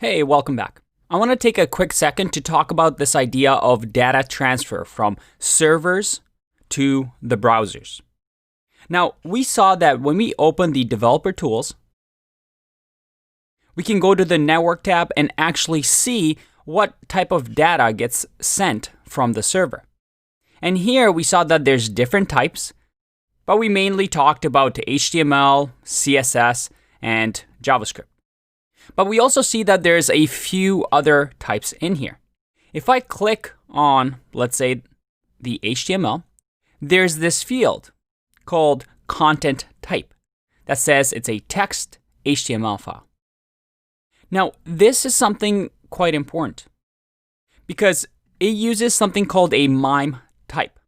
Hey, welcome back. I want to take a quick second to talk about this idea of data transfer from servers to the browsers. Now, we saw that when we open the developer tools, we can go to the network tab and actually see what type of data gets sent from the server. And here we saw that there's different types, but we mainly talked about HTML, CSS, and JavaScript. But we also see that there's a few other types in here. If I click on, let's say, the HTML, there's this field called content type that says it's a text HTML file. Now, this is something quite important because it uses something called a MIME type,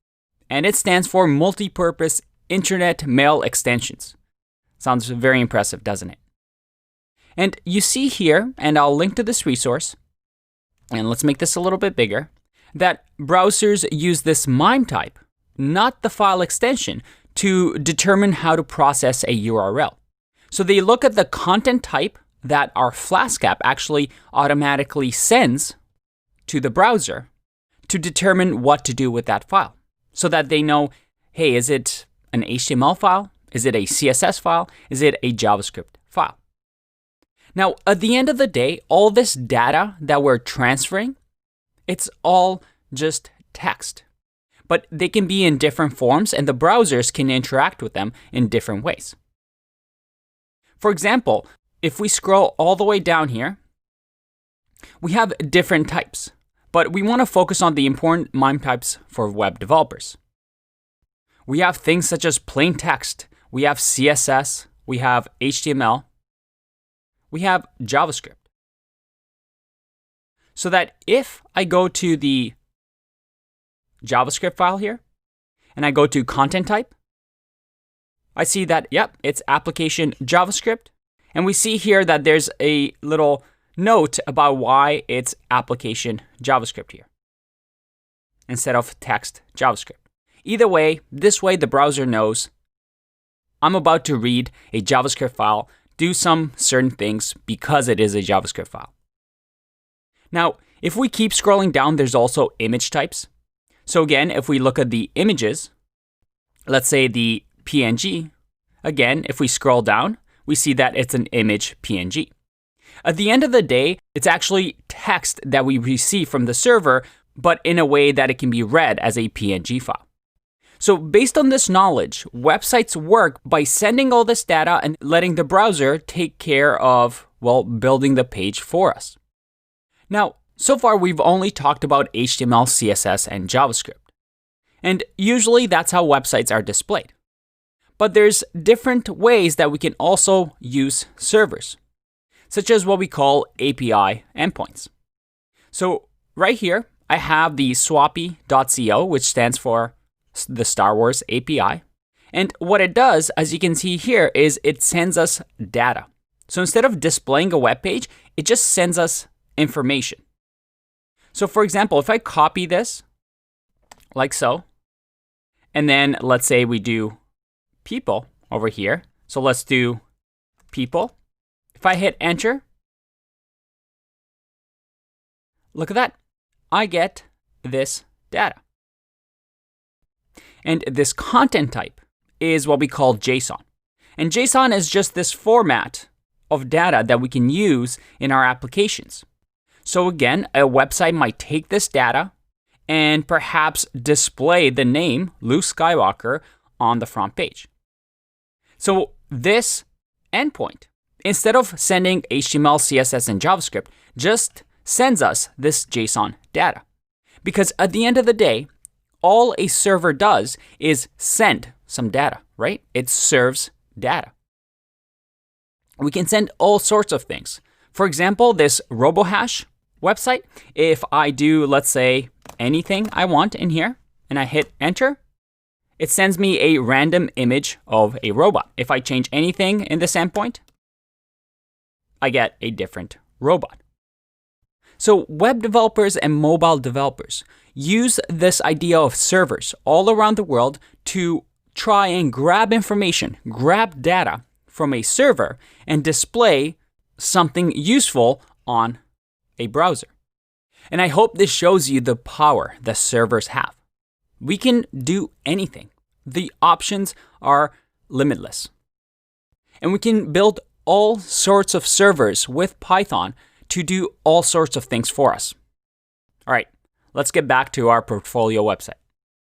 and it stands for Multipurpose Internet Mail Extensions. Sounds very impressive, doesn't it? And you see here, and I'll link to this resource, and let's make this a little bit bigger, that browsers use this MIME type, not the file extension, to determine how to process a URL. So they look at the content type that our Flask app actually automatically sends to the browser to determine what to do with that file. So that they know, hey, is it an HTML file? Is it a CSS file? Is it a JavaScript file? Now, at the end of the day, all this data that we're transferring, it's all just text. But they can be in different forms, and the browsers can interact with them in different ways. For example, if we scroll all the way down here, we have different types, but we want to focus on the important MIME types for web developers. We have things such as plain text, we have CSS, we have HTML, we have JavaScript. So that if I go to the JavaScript file here, and I go to content type, I see that, yep, it's application JavaScript. And we see here that there's a little note about why it's application JavaScript here, instead of text JavaScript. Either way, this way the browser knows I'm about to read a JavaScript file, do some certain things because it is a JavaScript file. Now, if we keep scrolling down, there's also image types. So again, if we look at the images, let's say the PNG, again, if we scroll down, we see that it's an image PNG. At the end of the day, it's actually text that we receive from the server, but in a way that it can be read as a PNG file. So based on this knowledge, websites work by sending all this data and letting the browser take care of, well, building the page for us. Now, so far we've only talked about HTML, CSS, and JavaScript. And usually that's how websites are displayed. But there's different ways that we can also use servers, such as what we call API endpoints. So right here, I have the swappy.co, which stands for the Star Wars API. And what it does, as you can see here, is it sends us data. So instead of displaying a web page, it just sends us information. So for example, if I copy this, like so, and then let's say we do people over here. So let's do people. If I hit enter, look at that. I get this data. And this content type is what we call JSON. And JSON is just this format of data that we can use in our applications. So again, a website might take this data and perhaps display the name Luke Skywalker on the front page. So this endpoint, instead of sending HTML, CSS, and JavaScript, just sends us this JSON data. Because at the end of the day, all a server does is send some data, right? It serves data. We can send all sorts of things. For example, this RoboHash website, if I do, let's say, anything I want in here, and I hit enter, it sends me a random image of a robot. If I change anything in this endpoint, I get a different robot. So web developers and mobile developers use this idea of servers all around the world to try and grab information, grab data from a server and display something useful on a browser. And I hope this shows you the power that servers have. We can do anything. The options are limitless. And we can build all sorts of servers with Python to do all sorts of things for us. All right, let's get back to our portfolio website.